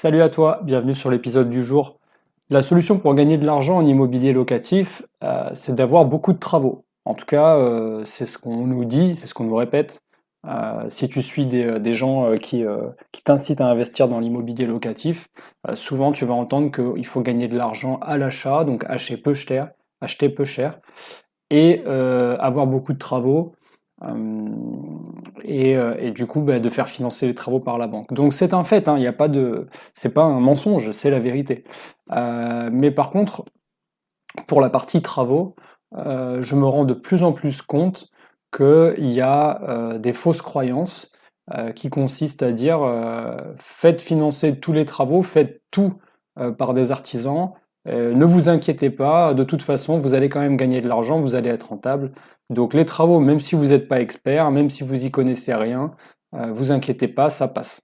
Salut à toi, bienvenue sur l'épisode du jour. La solution pour gagner de l'argent en immobilier locatif, c'est d'avoir beaucoup de travaux. En tout cas, c'est ce qu'on nous dit, c'est ce qu'on nous répète. Si tu suis des gens qui t'incitent à investir dans l'immobilier locatif, souvent tu vas entendre qu'il faut gagner de l'argent à l'achat, donc acheter peu cher, et avoir beaucoup de travaux. euh, et du coup de faire financer les travaux par la banque. Donc c'est un fait, hein, il y a pas de, c'est pas un mensonge, c'est la vérité. Mais par contre, pour la partie travaux, je me rends de plus en plus compte qu'il y a des fausses croyances qui consistent à dire faites financer tous les travaux, faites tout par des artisans, ne vous inquiétez pas, de toute façon vous allez quand même gagner de l'argent, vous allez être rentable. Donc les travaux, même si vous n'êtes pas expert, même si vous y connaissez rien, vous inquiétez pas, ça passe.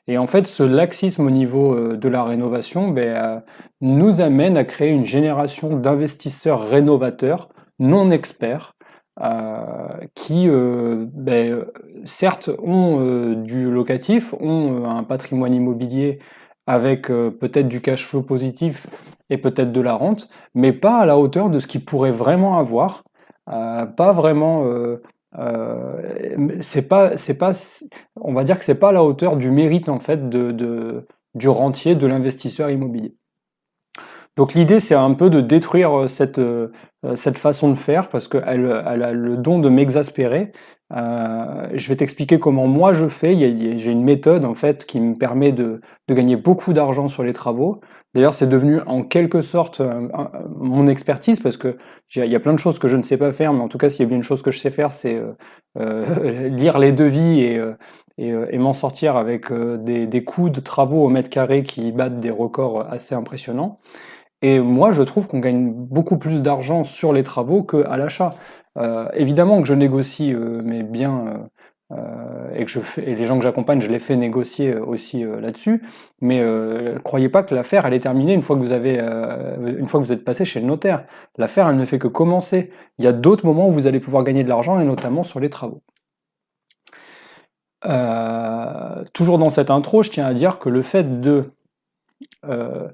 Et en fait, ce laxisme au niveau de la rénovation nous amène à créer une génération d'investisseurs rénovateurs non experts qui, certes, ont du locatif, ont un patrimoine immobilier avec peut-être du cash flow positif et peut-être de la rente, mais pas à la hauteur de ce qu'ils pourraient vraiment avoir, pas vraiment. C'est pas, on va dire que c'est pas à la hauteur du mérite en fait du rentier, de l'investisseur immobilier. Donc l'idée c'est un peu de détruire cette façon de faire parce qu'elle a le don de m'exaspérer. Je vais t'expliquer comment moi je fais. J'ai une méthode en fait qui me permet de gagner beaucoup d'argent sur les travaux. D'ailleurs, c'est devenu en quelque sorte mon expertise parce que il y a plein de choses que je ne sais pas faire, mais en tout cas, s'il y a bien une chose que je sais faire, c'est lire les devis et m'en sortir avec des coûts de travaux au mètre carré qui battent des records assez impressionnants. Et moi, je trouve qu'on gagne beaucoup plus d'argent sur les travaux qu'à l'achat. Évidemment que je négocie mes biens et et les gens que j'accompagne, je les fais négocier aussi là-dessus. Mais croyez pas que l'affaire, elle est terminée une fois que une fois que vous êtes passé chez le notaire. L'affaire, elle ne fait que commencer. Il y a d'autres moments où vous allez pouvoir gagner de l'argent et notamment sur les travaux. Toujours dans cette intro, je tiens à dire que le fait de euh,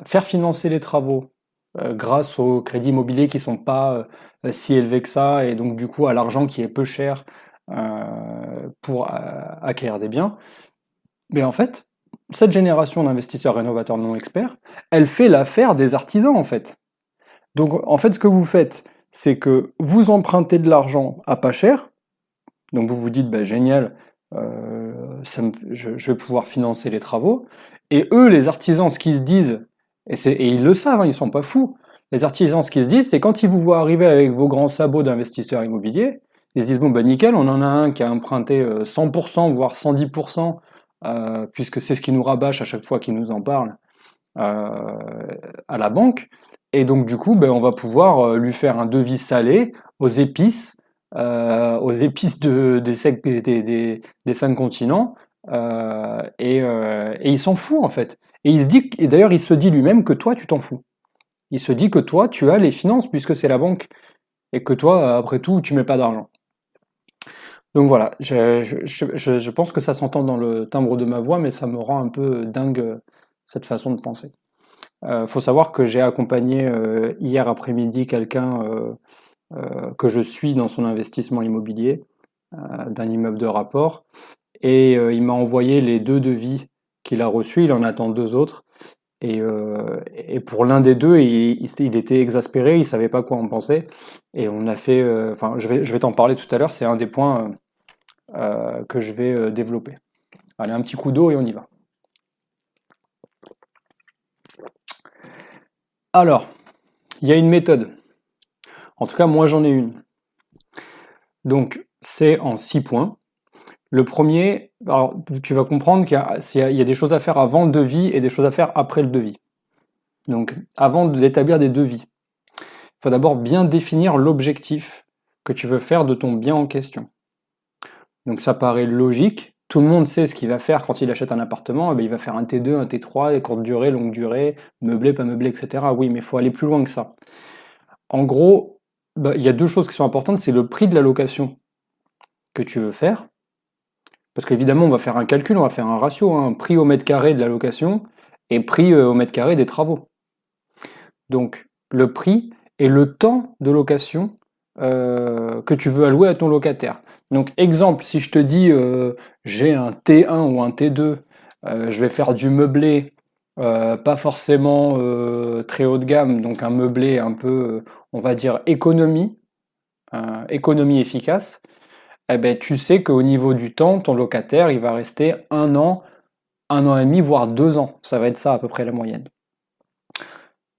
faire financer les travaux grâce aux crédits immobiliers qui sont pas si élevés que ça, et donc du coup à l'argent qui est peu cher pour acquérir des biens, mais en fait, cette génération d'investisseurs rénovateurs non experts, elle fait l'affaire des artisans en fait. Donc en fait, ce que vous faites, c'est que vous empruntez de l'argent à pas cher, donc vous vous dites, bah, génial, je vais pouvoir financer les travaux. Et eux, les artisans, ce qu'ils se disent, et ils le savent, hein, ils sont pas fous, les artisans, ce qu'ils se disent, c'est quand ils vous voient arriver avec vos grands sabots d'investisseurs immobiliers, ils se disent, bon, bah nickel, on en a un qui a emprunté 100%, voire 110%, puisque c'est ce qui nous rabâche à chaque fois qu'il nous en parle euh, à la banque. Et donc, du coup, ben, on va pouvoir lui faire un devis salé aux épices des 5 continents. Et il s'en fout, en fait. Et il se dit, et d'ailleurs, il se dit lui-même que toi, tu t'en fous. Il se dit que toi, tu as les finances puisque c'est la banque. Et que toi, après tout, tu mets pas d'argent. Donc voilà, je pense que ça s'entend dans le timbre de ma voix, mais ça me rend un peu dingue cette façon de penser. Faut savoir que j'ai accompagné hier après-midi quelqu'un que je suis dans son investissement immobilier d'un immeuble de rapport et il m'a envoyé les deux devis qu'il a reçus, il en attend deux autres et pour l'un des deux il était exaspéré, il savait pas quoi en penser et on a fait, enfin je vais t'en parler tout à l'heure, c'est un des points que je vais développer. Allez, un petit coup d'eau et on y va. Alors, il y a une méthode. En tout cas, moi j'en ai une. Donc, c'est en 6 points. Le premier, alors tu vas comprendre qu'il y a des choses à faire avant le devis et des choses à faire après le devis. Donc, avant d'établir des devis, il faut d'abord bien définir l'objectif que tu veux faire de ton bien en question. Donc, ça paraît logique. Tout le monde sait ce qu'il va faire quand il achète un appartement. Eh bien, il va faire un T2, un T3, courte durée, longue durée, meublé, pas meublé, etc. Oui, mais il faut aller plus loin que ça. En gros, il y a deux choses qui sont importantes. C'est le prix de la location que tu veux faire Parce qu'évidemment, on va faire un calcul, on va faire un ratio, hein, prix au mètre carré de la location et prix au mètre carré des travaux. Donc, le prix et le temps de location que tu veux allouer à ton locataire. Donc, exemple, si je te dis j'ai un T1 ou un T2, je vais faire du meublé, pas forcément très haut de gamme, donc un meublé un peu, on va dire, économie efficace, eh ben, tu sais qu'au niveau du temps, ton locataire, il va rester 1 an et demi, voire 2 ans. Ça va être ça à peu près la moyenne.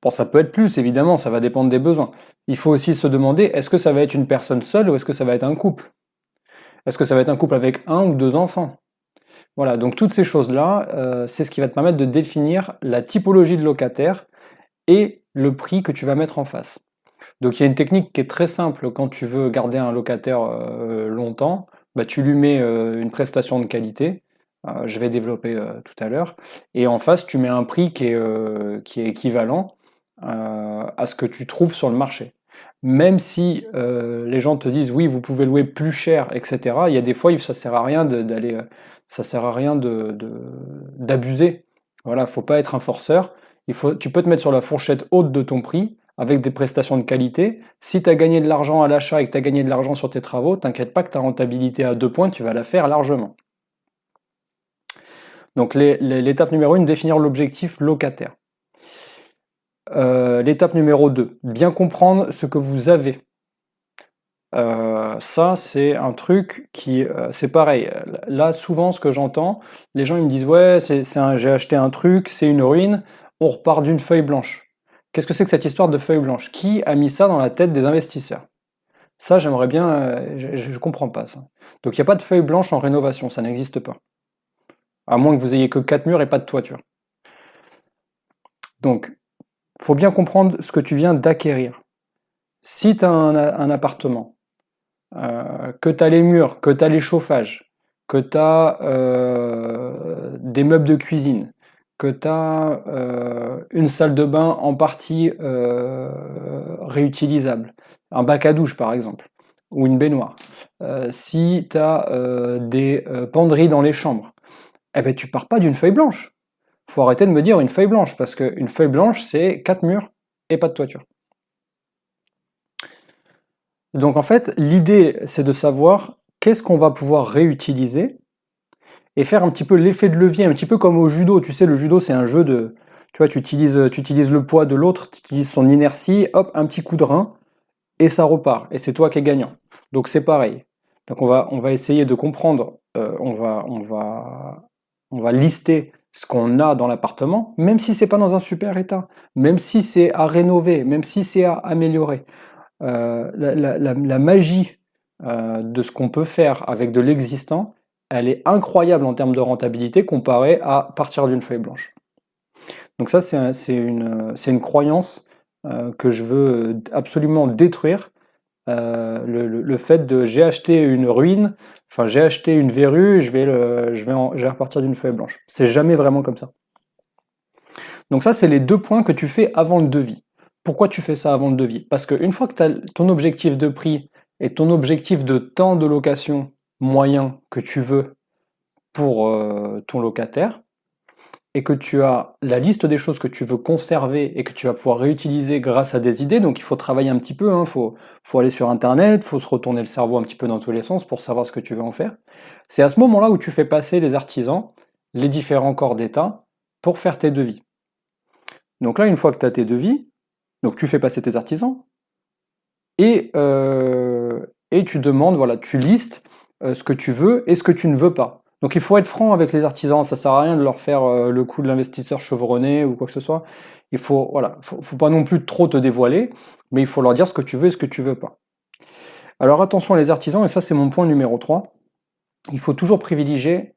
Bon, ça peut être plus, évidemment, ça va dépendre des besoins. Il faut aussi se demander, est-ce que ça va être une personne seule ou est-ce que ça va être un couple? Est-ce que ça va être un couple avec 1 ou 2 enfants? Voilà, donc toutes ces choses-là, c'est ce qui va te permettre de définir la typologie de locataire et le prix que tu vas mettre en face. Donc il y a une technique qui est très simple quand tu veux garder un locataire longtemps, bah, tu lui mets une prestation de qualité, je vais développer tout à l'heure, et en face tu mets un prix qui est équivalent à ce que tu trouves sur le marché. Même si les gens te disent oui, vous pouvez louer plus cher, etc., il y a des fois ça sert à rien d'aller, ça sert à rien d'abuser. Voilà, faut pas être un forceur. Tu peux te mettre sur la fourchette haute de ton prix avec des prestations de qualité. Si tu as gagné de l'argent à l'achat et que tu as gagné de l'argent sur tes travaux, t'inquiète pas que ta rentabilité à 2 points, tu vas la faire largement. Donc l'étape numéro 1, définir l'objectif locataire. L'étape numéro 2, bien comprendre ce que vous avez. Ça, c'est un truc qui, c'est pareil. Là, souvent, ce que j'entends, les gens ils me disent ouais, j'ai acheté un truc, c'est une ruine, on repart d'une feuille blanche. Qu'est-ce que c'est que cette histoire de feuille blanche? Qui a mis ça dans la tête des investisseurs? Ça, j'aimerais bien, je comprends pas ça. Donc il n'y a pas de feuille blanche en rénovation, ça n'existe pas. À moins que vous ayez que 4 murs et pas de toiture. Donc, faut bien comprendre ce que tu viens d'acquérir. Si tu as un appartement, que tu as les murs, que tu as les chauffages, que tu as des meubles de cuisine, que tu as une salle de bain en partie réutilisable, un bac à douche par exemple, ou une baignoire, si tu as des penderies dans les chambres, eh ben tu pars pas d'une feuille blanche. Faut arrêter de me dire une feuille blanche, parce qu'une feuille blanche, c'est 4 murs et pas de toiture. Donc en fait, l'idée, c'est de savoir qu'est-ce qu'on va pouvoir réutiliser et faire un petit peu l'effet de levier, un petit peu comme au judo. Tu sais, le judo, c'est un jeu de... Tu vois, tu utilises le poids de l'autre, tu utilises son inertie, hop, un petit coup de rein, et ça repart. Et c'est toi qui es gagnant. Donc c'est pareil. Donc on va essayer de comprendre, on va lister ce qu'on a dans l'appartement, même si c'est pas dans un super état, même si c'est à rénover, même si c'est à améliorer. La magie de ce qu'on peut faire avec de l'existant, elle est incroyable en termes de rentabilité comparée à partir d'une feuille blanche. Donc ça, c'est une croyance que je veux absolument détruire. Le fait de j'ai acheté une ruine, enfin j'ai acheté une verrue, je vais repartir d'une feuille blanche. C'est jamais vraiment comme ça. Donc ça, c'est les 2 points que tu fais avant le devis. Pourquoi tu fais ça avant le devis? Parce qu'une fois que tu as ton objectif de prix et ton objectif de temps de location moyen que tu veux pour ton locataire, et que tu as la liste des choses que tu veux conserver et que tu vas pouvoir réutiliser grâce à des idées, donc il faut travailler un petit peu, hein, faut aller sur internet, faut se retourner le cerveau un petit peu dans tous les sens pour savoir ce que tu veux en faire. C'est à ce moment-là où tu fais passer les artisans, les différents corps d'État, pour faire tes devis. Donc là, une fois que tu as tes devis, donc tu fais passer tes artisans, et tu demandes, voilà, tu listes ce que tu veux et ce que tu ne veux pas. Donc il faut être franc avec les artisans, ça sert à rien de leur faire le coup de l'investisseur chevronné ou quoi que ce soit. Il faut, voilà, faut pas non plus trop te dévoiler, mais il faut leur dire ce que tu veux et ce que tu veux pas. Alors attention les artisans, et ça c'est mon point numéro 3, il faut toujours privilégier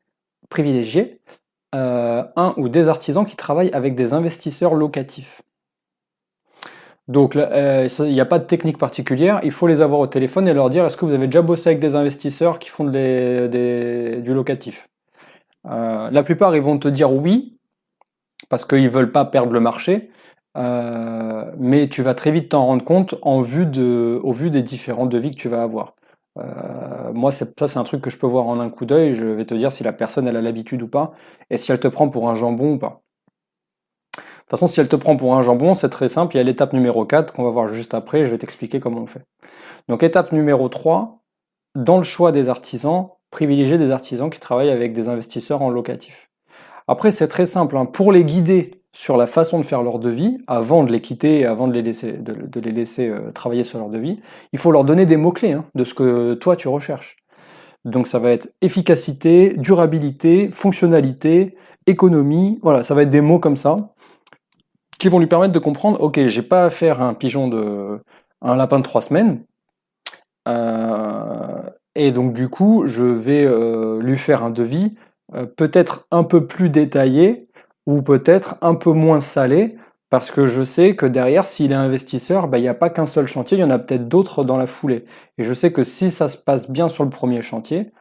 un ou des artisans qui travaillent avec des investisseurs locatifs. Donc il n'y a pas de technique particulière, il faut les avoir au téléphone et leur dire est-ce que vous avez déjà bossé avec des investisseurs qui font du locatif. La plupart ils vont te dire oui, parce qu'ils ne veulent pas perdre le marché, mais tu vas très vite t'en rendre compte au vu des différents devis que tu vas avoir. Moi, c'est un truc que je peux voir en un coup d'œil. Je vais te dire si la personne elle a l'habitude ou pas, et si elle te prend pour un jambon ou pas. De toute façon, si elle te prend pour un jambon, c'est très simple. Il y a l'étape numéro 4 qu'on va voir juste après. Je vais t'expliquer comment on fait. Donc, étape numéro 3, dans le choix des artisans, privilégier des artisans qui travaillent avec des investisseurs en locatif. Après, c'est très simple, hein. Pour les guider sur la façon de faire leur devis, avant de les quitter, avant de les laisser travailler sur leur devis, il faut leur donner des mots-clés, hein, de ce que toi tu recherches. Donc ça va être efficacité, durabilité, fonctionnalité, économie, voilà, ça va être des mots comme ça qui vont lui permettre de comprendre, ok, j'ai pas à faire un lapin de 3 semaines, euh, et donc du coup, je vais lui faire un devis peut-être un peu plus détaillé ou peut-être un peu moins salé, parce que je sais que derrière, s'il est investisseur, bah, il n'y a pas qu'un seul chantier, il y en a peut-être d'autres dans la foulée. Et je sais que si ça se passe bien sur le premier chantier,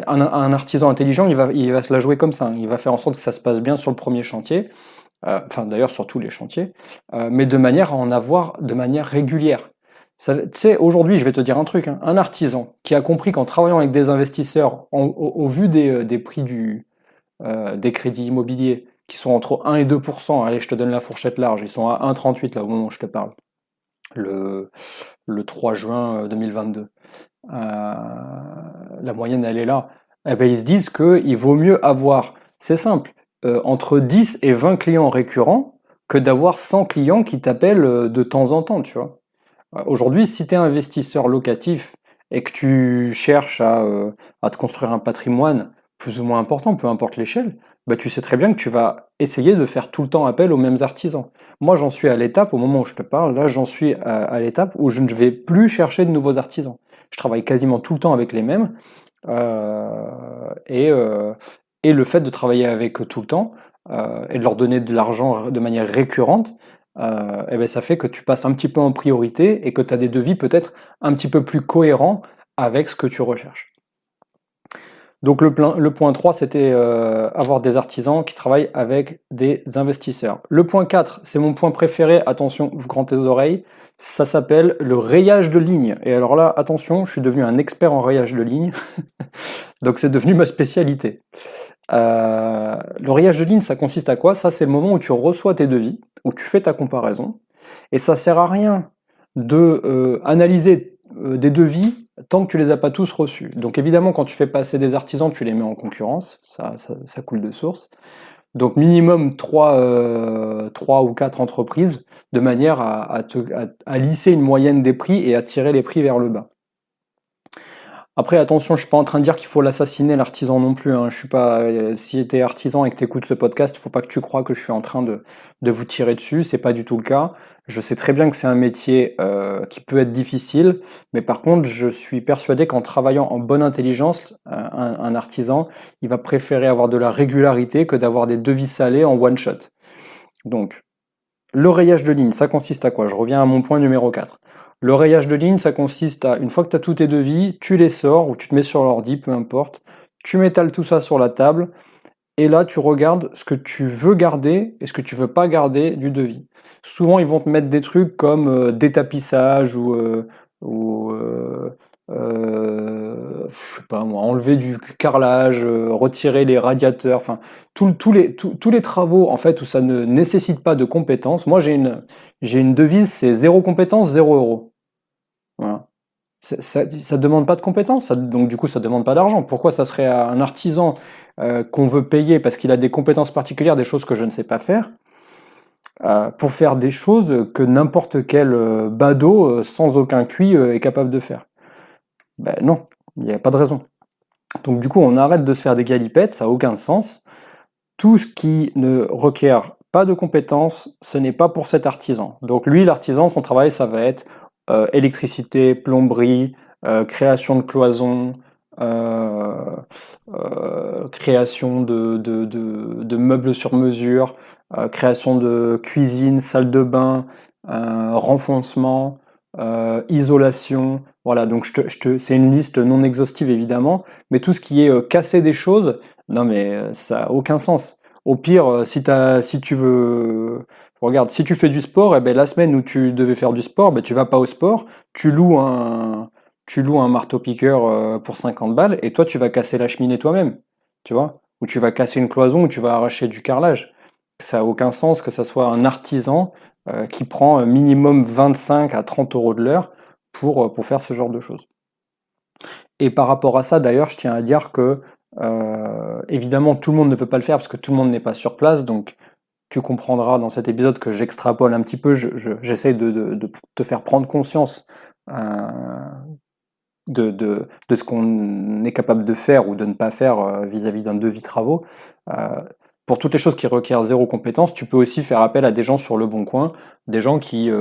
un artisan intelligent, il va se la jouer comme ça, hein. Il va faire en sorte que ça se passe bien sur le premier chantier, enfin d'ailleurs sur tous les chantiers, mais de manière à en avoir de manière régulière. Tu sais, aujourd'hui, je vais te dire un truc, hein, un artisan qui a compris qu'en travaillant avec des investisseurs, au vu des prix des crédits immobiliers, qui sont entre 1 et 2%, allez, je te donne la fourchette large, ils sont à 1,38 là au moment où je te parle, le, le 3 juin 2022. La moyenne, elle est là. Eh ben, ils se disent qu'il vaut mieux avoir, c'est simple, entre 10 et 20 clients récurrents que d'avoir 100 clients qui t'appellent de temps en temps, tu vois. Aujourd'hui, si tu es investisseur locatif et que tu cherches à te construire un patrimoine plus ou moins important, peu importe l'échelle, bah tu sais très bien que tu vas essayer de faire tout le temps appel aux mêmes artisans. Moi, j'en suis à l'étape, au moment où je te parle, là, j'en suis à l'étape où je ne vais plus chercher de nouveaux artisans. Je travaille quasiment tout le temps avec les mêmes. Et le fait de travailler avec eux tout le temps et de leur donner de l'argent de manière récurrente, et ben ça fait que tu passes un petit peu en priorité et que tu as des devis peut-être un petit peu plus cohérents avec ce que tu recherches. Donc le point 3, c'était avoir des artisans qui travaillent avec des investisseurs. Le point 4, c'est mon point préféré, attention, ouvre grand tes oreilles, ça s'appelle le rayage de ligne. Et alors là, attention, je suis devenu un expert en rayage de ligne, donc c'est devenu ma spécialité. Le rayage de ligne, ça consiste à quoi? Ça, c'est le moment où tu reçois tes devis, où tu fais ta comparaison, et ça sert à rien de analyser des devis tant que tu les as pas tous reçus. Donc évidemment, quand tu fais passer des artisans, tu les mets en concurrence, ça coule de source. Donc minimum 3 ou 4 entreprises, de manière à lisser une moyenne des prix et à tirer les prix vers le bas. Après, attention, je suis pas en train de dire qu'il faut l'assassiner l'artisan non plus, hein. Je suis pas, si t'es artisan et que t'écoutes ce podcast, faut pas que tu crois que je suis en train de vous tirer dessus. C'est pas du tout le cas. Je sais très bien que c'est un métier qui peut être difficile, mais par contre, je suis persuadé qu'en travaillant en bonne intelligence, un artisan, il va préférer avoir de la régularité que d'avoir des devis salés en one shot. Donc, le rayage de ligne, ça consiste à quoi? Je reviens à mon point numéro 4. Le rayage de ligne, ça consiste à, une fois que tu as tous tes devis, tu les sors ou tu te mets sur l'ordi, peu importe, tu m'étales tout ça sur la table et là tu regardes ce que tu veux garder et ce que tu veux pas garder du devis. Souvent ils vont te mettre des trucs comme détapissage ou je sais pas moi, enlever du carrelage, retirer les radiateurs, enfin tous les travaux en fait où ça ne nécessite pas de compétences. Moi j'ai une devise, c'est zéro compétence, 0 euros. Voilà. Ça demande pas de compétences, donc du coup ça demande pas d'argent. Pourquoi ça serait à un artisan qu'on veut payer parce qu'il a des compétences particulières, des choses que je ne sais pas faire, pour faire des choses que n'importe quel badaud sans aucun QI est capable de faire? Ben non, il n'y a pas de raison. Donc du coup on arrête de se faire des galipettes, ça n'a aucun sens. Tout ce qui ne requiert pas de compétences, ce n'est pas pour cet artisan. Donc lui, l'artisan, son travail, ça va être électricité, plomberie, création de cloisons, euh, création de meubles sur mesure, création de cuisine, salle de bain, renfoncement, isolation. Voilà, donc c'est une liste non exhaustive évidemment, mais tout ce qui est casser des choses, non mais ça a aucun sens. Au pire, si tu veux, regarde, si tu fais du sport, eh ben la semaine où tu devais faire du sport, ben tu vas pas au sport, tu loues tu loues un marteau-piqueur pour 50 balles et toi, tu vas casser la cheminée toi-même, tu vois? Ou tu vas casser une cloison ou tu vas arracher du carrelage. Ça a aucun sens que ça soit un artisan qui prend minimum 25 à 30 euros de l'heure pour faire ce genre de choses. Et par rapport à ça, d'ailleurs, je tiens à dire que évidemment, tout le monde ne peut pas le faire parce que tout le monde n'est pas sur place. Donc, tu comprendras dans cet épisode que j'extrapole un petit peu. J'essaie de te faire prendre conscience euh, de ce qu'on est capable de faire ou de ne pas faire vis-à-vis d'un devis travaux. Euh, pour toutes les choses qui requièrent zéro compétence, tu peux aussi faire appel à des gens sur le bon coin, des gens qui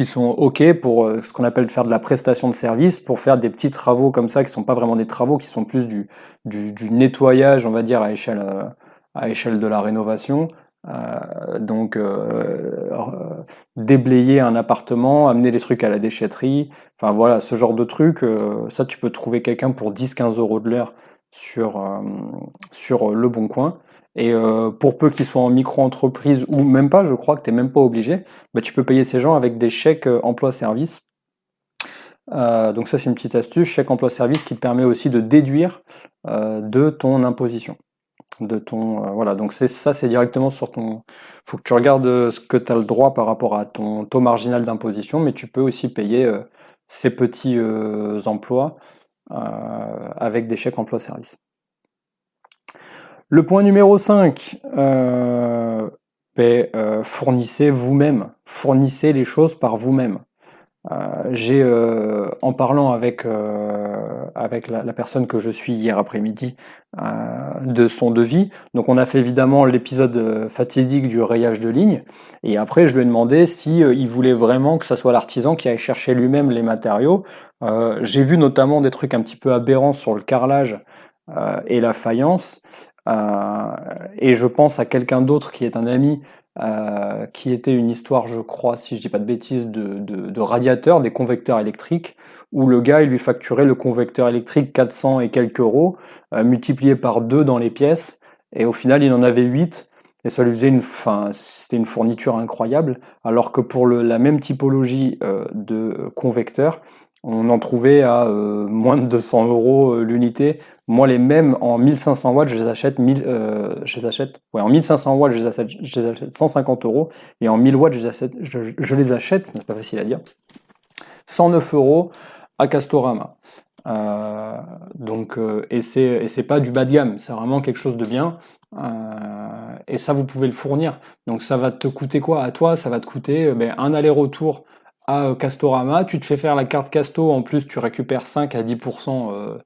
sont OK pour ce qu'on appelle faire de la prestation de service, pour faire des petits travaux comme ça, qui sont pas vraiment des travaux, qui sont plus du nettoyage, on va dire, à échelle de la rénovation. Donc, déblayer un appartement, amener les trucs à la déchetterie, enfin voilà, ce genre de truc, ça tu peux trouver quelqu'un pour 10-15 euros de l'heure sur Le Bon Coin. Et pour peu qu'ils soient en micro-entreprise ou même pas, je crois que tu n'es même pas obligé, bah, tu peux payer ces gens avec des chèques emploi-service. Donc ça c'est une petite astuce, chèque emploi-service qui te permet aussi de déduire de ton imposition. Voilà, donc c'est directement sur ton. Faut que tu regardes ce que tu as le droit par rapport à ton taux marginal d'imposition, mais tu peux aussi payer ces petits emplois avec des chèques emploi-service. Le point numéro 5, fournissez vous-même, fournissez les choses par vous-même. J'ai en parlant avec la personne que je suis hier après-midi de son devis. Donc on a fait évidemment l'épisode fatidique du rayage de ligne et après je lui ai demandé si il voulait vraiment que ça soit l'artisan qui aille chercher lui-même les matériaux. J'ai vu notamment des trucs un petit peu aberrants sur le carrelage et la faïence. Et je pense à quelqu'un d'autre qui est un ami qui était une histoire, je crois, si je dis pas de bêtises, de radiateurs, des convecteurs électriques, où le gars, il lui facturait le convecteur électrique 400 et quelques euros, multiplié par 2 dans les pièces, et au final, il en avait 8, et ça lui faisait c'était une fourniture incroyable, alors que pour la même typologie de convecteur, on en trouvait à moins de 200 euros l'unité. Moi, les mêmes en 1500 watts, je les achète, en 1500 watts, je les achète 150 euros, et en 1000 watts, je les achète, c'est pas facile à dire, 109 euros à Castorama. Et c'est pas du bas de gamme, c'est vraiment quelque chose de bien. Et ça, vous pouvez le fournir. Donc ça va te coûter quoi à toi? Ça va te coûter un aller-retour à Castorama, tu te fais faire la carte Casto, en plus tu récupères 5 à 10%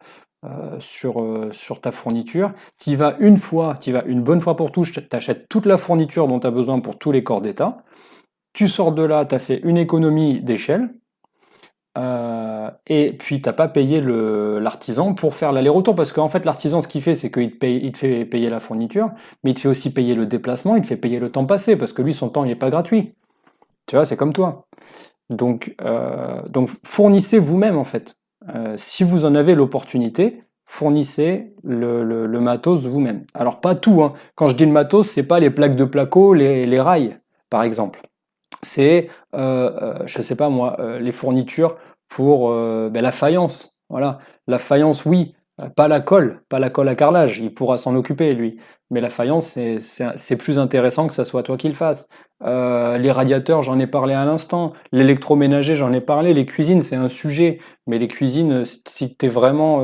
sur ta fourniture. Tu y vas une fois, tu y vas une bonne fois pour tout, tu achètes toute la fourniture dont tu as besoin pour tous les corps d'état. Tu sors de là, tu as fait une économie d'échelle. Et puis t'as pas payé l'artisan pour faire l'aller-retour, parce qu'en fait l'artisan ce qu'il fait c'est qu'il te fait payer la fourniture, mais il te fait aussi payer le déplacement, il te fait payer le temps passé, parce que lui son temps il n'est pas gratuit. Tu vois, c'est comme toi. Donc fournissez vous-même en fait. Si vous en avez l'opportunité, fournissez le matos vous-même. Alors pas tout, hein. Quand je dis le matos, c'est pas les plaques de placo, les rails, par exemple. C'est, je sais pas moi, les fournitures pour la faïence. Voilà, la faïence, oui, pas la colle à carrelage. Il pourra s'en occuper lui. Mais la faïence, c'est plus intéressant que ça soit toi qui le fasses. Les radiateurs, j'en ai parlé à l'instant. L'électroménager, j'en ai parlé. Les cuisines, c'est un sujet. Mais les cuisines, si tu es vraiment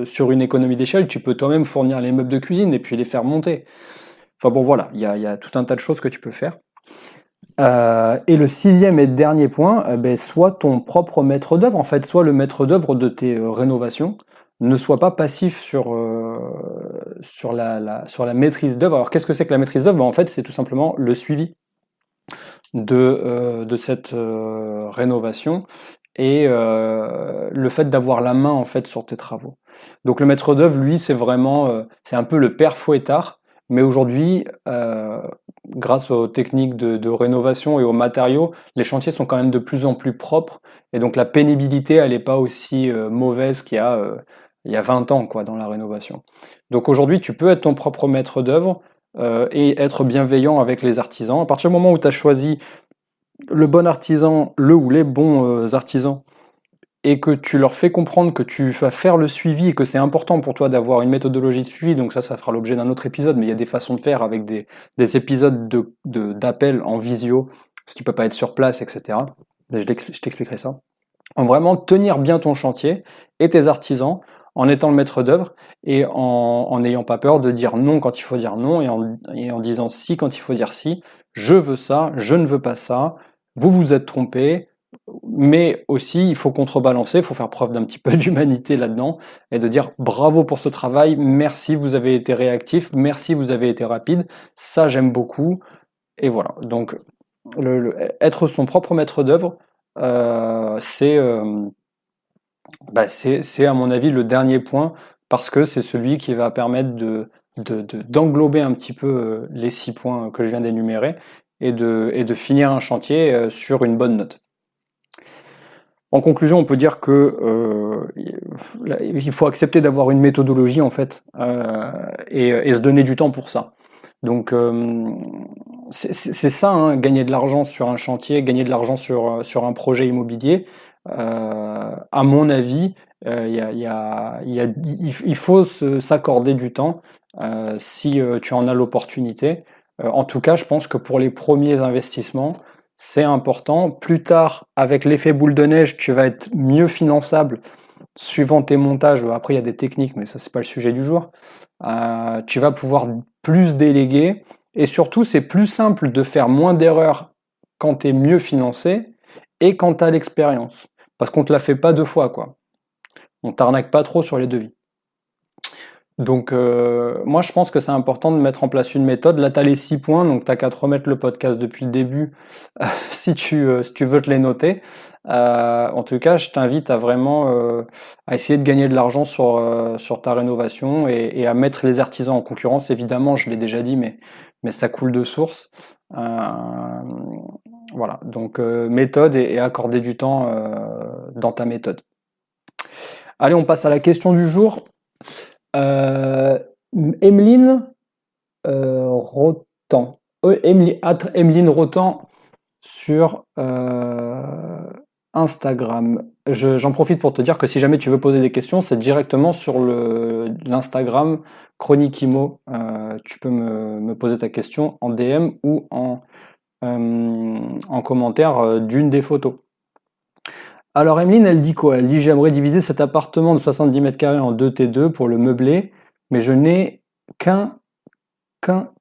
sur une économie d'échelle, tu peux toi-même fournir les meubles de cuisine et puis les faire monter. Enfin bon, voilà, il y a tout un tas de choses que tu peux faire. Et le 6e et dernier point, sois ton propre maître d'œuvre. En fait, sois le maître d'œuvre de tes rénovations. Ne sois pas passif sur la maîtrise d'œuvre. Alors, qu'est-ce que c'est que la maîtrise d'œuvre? En fait, c'est tout simplement le suivi de cette rénovation et le fait d'avoir la main en fait sur tes travaux. Donc le maître d'œuvre, lui, c'est vraiment, c'est un peu le père fouettard, mais aujourd'hui, grâce aux techniques de rénovation et aux matériaux, les chantiers sont quand même de plus en plus propres, et donc la pénibilité, elle n'est pas aussi mauvaise il y a 20 ans quoi, dans la rénovation. Donc aujourd'hui, tu peux être ton propre maître d'œuvre et être bienveillant avec les artisans. À partir du moment où tu as choisi le bon artisan, le ou les bons artisans, et que tu leur fais comprendre que tu vas faire le suivi et que c'est important pour toi d'avoir une méthodologie de suivi, donc ça fera l'objet d'un autre épisode, mais il y a des façons de faire avec des épisodes d'appel en visio, si tu peux pas être sur place, etc. Je t'expliquerai ça. En vraiment tenir bien ton chantier et tes artisans, en étant le maître d'œuvre et en n'ayant pas peur de dire non quand il faut dire non et en disant si quand il faut dire si. Je veux ça, je ne veux pas ça, vous vous êtes trompé, mais aussi il faut contrebalancer, il faut faire preuve d'un petit peu d'humanité là-dedans et de dire bravo pour ce travail, merci, vous avez été réactif, merci, vous avez été rapide, ça j'aime beaucoup. Et voilà, donc être son propre maître d'œuvre, c'est à mon avis le dernier point, parce que c'est celui qui va permettre d'englober un petit peu les 6 points que je viens d'énumérer et de finir un chantier sur une bonne note. En conclusion, on peut dire que il faut accepter d'avoir une méthodologie en fait et se donner du temps pour ça. Donc c'est ça, hein, gagner de l'argent sur un chantier, gagner de l'argent sur un projet immobilier. À mon avis, il faut s'accorder du temps si tu en as l'opportunité. En tout cas, je pense que pour les premiers investissements, c'est important. Plus tard, avec l'effet boule de neige, tu vas être mieux finançable suivant tes montages. Après, il y a des techniques, mais ça, c'est pas le sujet du jour. Tu vas pouvoir plus déléguer. Et surtout, c'est plus simple de faire moins d'erreurs quand tu es mieux financé et quand tu as l'expérience. Parce qu'on te la fait pas 2 fois, quoi. On t'arnaque pas trop sur les devis. Donc, moi, je pense que c'est important de mettre en place une méthode. Là, tu as les 6 points, donc tu n'as qu'à te remettre le podcast depuis le début si tu veux te les noter. En tout cas, je t'invite à vraiment à essayer de gagner de l'argent sur ta rénovation et à mettre les artisans en concurrence. Évidemment, je l'ai déjà dit, mais ça coule de source. Voilà, donc méthode et accorder du temps dans ta méthode. Allez, on passe à la question du jour. Emeline Rotan. Emeline Rotan sur Instagram. J'en profite pour te dire que si jamais tu veux poser des questions, c'est directement sur l'Instagram Chronique Imo. Tu peux me poser ta question en DM ou en commentaire d'une des photos. Alors Emeline, elle dit quoi? Elle dit j'aimerais diviser cet appartement de 70 mètres carrés en 2 T2 pour le meubler, mais je n'ai qu'un quoi?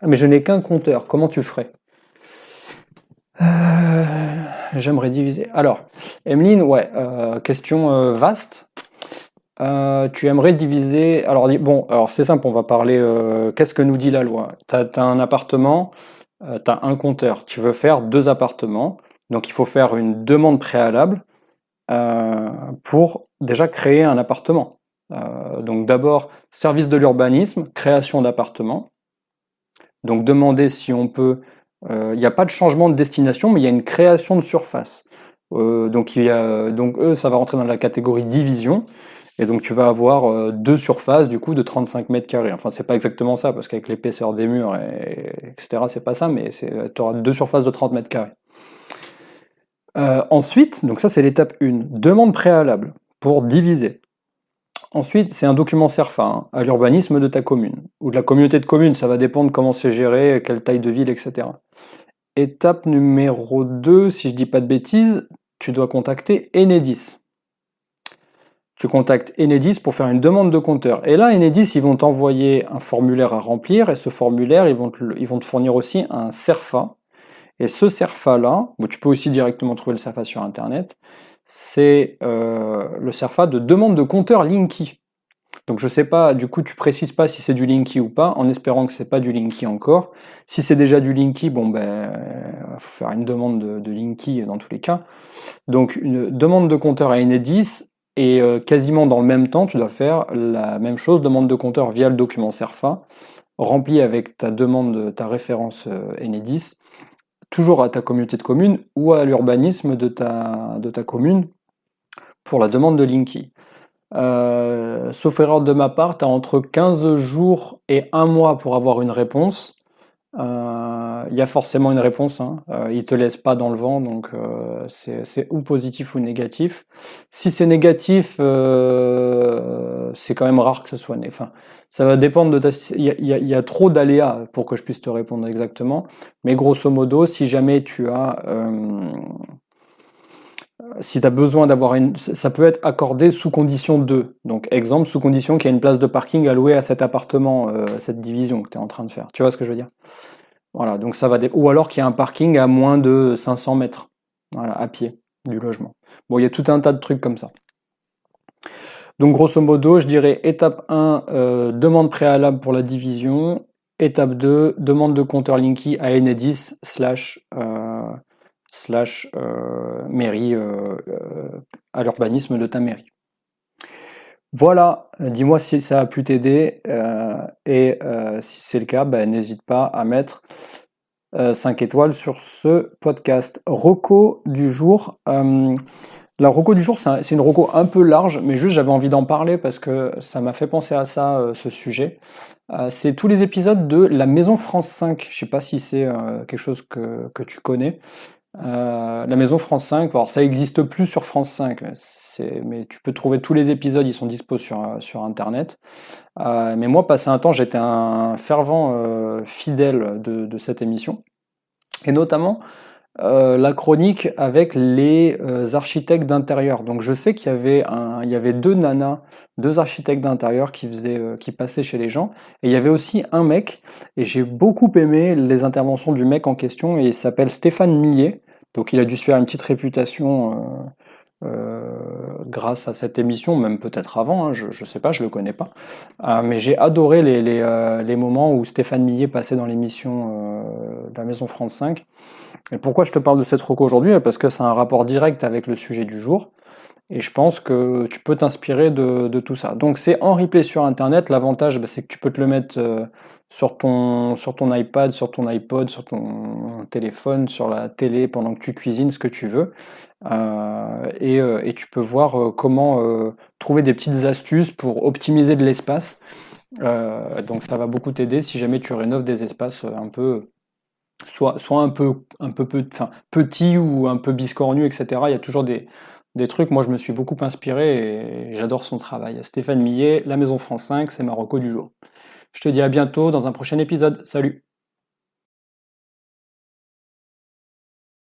Mais je n'ai qu'un compteur. Comment tu ferais? J'aimerais diviser. Alors, Emeline, ouais, question vaste. Tu aimerais diviser. Alors bon, alors c'est simple, on va parler. Qu'est-ce que nous dit la loi? T'as un appartement, t'as un compteur. Tu veux faire 2 appartements. Donc il faut faire une demande préalable pour déjà créer un appartement. Donc d'abord, service de l'urbanisme, création d'appartement. Donc demander si on peut... Il n'y a pas de changement de destination, mais il y a une création de surface. Donc eux, ça va rentrer dans la catégorie division. Et donc tu vas avoir 2 surfaces du coup de 35 mètres carrés. Enfin, c'est pas exactement ça, parce qu'avec l'épaisseur des murs, etc., c'est pas ça, mais tu auras 2 surfaces de 30 mètres carrés. Ensuite, donc ça c'est l'étape 1, demande préalable pour diviser. Ensuite, c'est un document CERFA, hein, à l'urbanisme de ta commune, ou de la communauté de communes, ça va dépendre comment c'est géré, quelle taille de ville, etc. Étape numéro 2, si je dis pas de bêtises, tu dois contacter Enedis. Tu contactes Enedis pour faire une demande de compteur. Et là, Enedis, ils vont t'envoyer un formulaire à remplir, et ce formulaire, ils vont te fournir aussi un CERFA. Et ce CERFA-là, tu peux aussi directement trouver le CERFA sur Internet, c'est le CERFA de demande de compteur Linky. Donc je sais pas, du coup tu précises pas si c'est du Linky ou pas, en espérant que c'est pas du Linky encore. Si c'est déjà du Linky, bon ben, faut faire une demande de Linky dans tous les cas. Donc une demande de compteur à Enedis, et quasiment dans le même temps, tu dois faire la même chose, demande de compteur via le document CERFA, rempli avec ta demande, ta référence Enedis, toujours à ta communauté de communes ou à l'urbanisme de ta commune pour la demande de Linky. Sauf erreur de ma part, tu as entre 15 jours et 1 mois pour avoir une réponse. Il y a forcément une réponse, hein. Il te laisse pas dans le vent, donc c'est ou positif ou négatif. Si c'est négatif, c'est quand même rare que ce soit enfin, ça va dépendre de ta il y a trop d'aléas pour que je puisse te répondre exactement, mais grosso modo, si jamais tu as, si tu as besoin d'avoir ça peut être accordé sous condition de. Donc exemple, sous condition qu'il y ait une place de parking allouée à cet appartement, cette division que tu es en train de faire. Tu vois ce que je veux dire? Voilà, donc ça va ou alors qu'il y a un parking à moins de 500 mètres, voilà, à pied du logement. Bon, il y a tout un tas de trucs comme ça. Donc grosso modo, je dirais étape 1, demande préalable pour la division. Étape 2, demande de compteur Linky à Enedis / mairie, à l'urbanisme de ta mairie. Voilà, dis-moi si ça a pu t'aider, et si c'est le cas, n'hésite pas à mettre 5 étoiles sur ce podcast. Reco du jour. La reco du jour, c'est une reco un peu large, mais juste j'avais envie d'en parler parce que ça m'a fait penser à ça, ce sujet. C'est tous les épisodes de La Maison France 5. Je sais pas si c'est quelque chose que tu connais. La Maison France 5, alors ça n'existe plus sur France 5, mais tu peux trouver tous les épisodes, ils sont dispo sur Internet. Mais moi, passé un temps, j'étais un fervent fidèle de cette émission. Et notamment la chronique avec les architectes d'intérieur. Donc je sais il y avait deux nanas, deux architectes d'intérieur qui passaient chez les gens. Et il y avait aussi un mec, et j'ai beaucoup aimé les interventions du mec en question, et il s'appelle Stéphane Millet. Donc il a dû se faire une petite réputation grâce à cette émission, même peut-être avant, hein, je ne sais pas, je le connais pas. Mais j'ai adoré les moments où Stéphane Millet passait dans l'émission de la Maison France 5. Et pourquoi je te parle de cette reco aujourd'hui? Parce que c'est un rapport direct avec le sujet du jour. Et je pense que tu peux t'inspirer de tout ça. Donc c'est en replay sur Internet. L'avantage, c'est que tu peux te le mettre sur ton iPad, sur ton iPod, sur ton téléphone, sur la télé pendant que tu cuisines, ce que tu veux. Et tu peux voir comment trouver des petites astuces pour optimiser de l'espace. Donc ça va beaucoup t'aider si jamais tu rénoves des espaces un peu soit enfin, petit ou un peu biscornu, etc. Il y a toujours des trucs. Moi, je me suis beaucoup inspiré et j'adore son travail. Stéphane Millet, La Maison France 5, c'est ma reco du jour. Je te dis à bientôt dans un prochain épisode. Salut!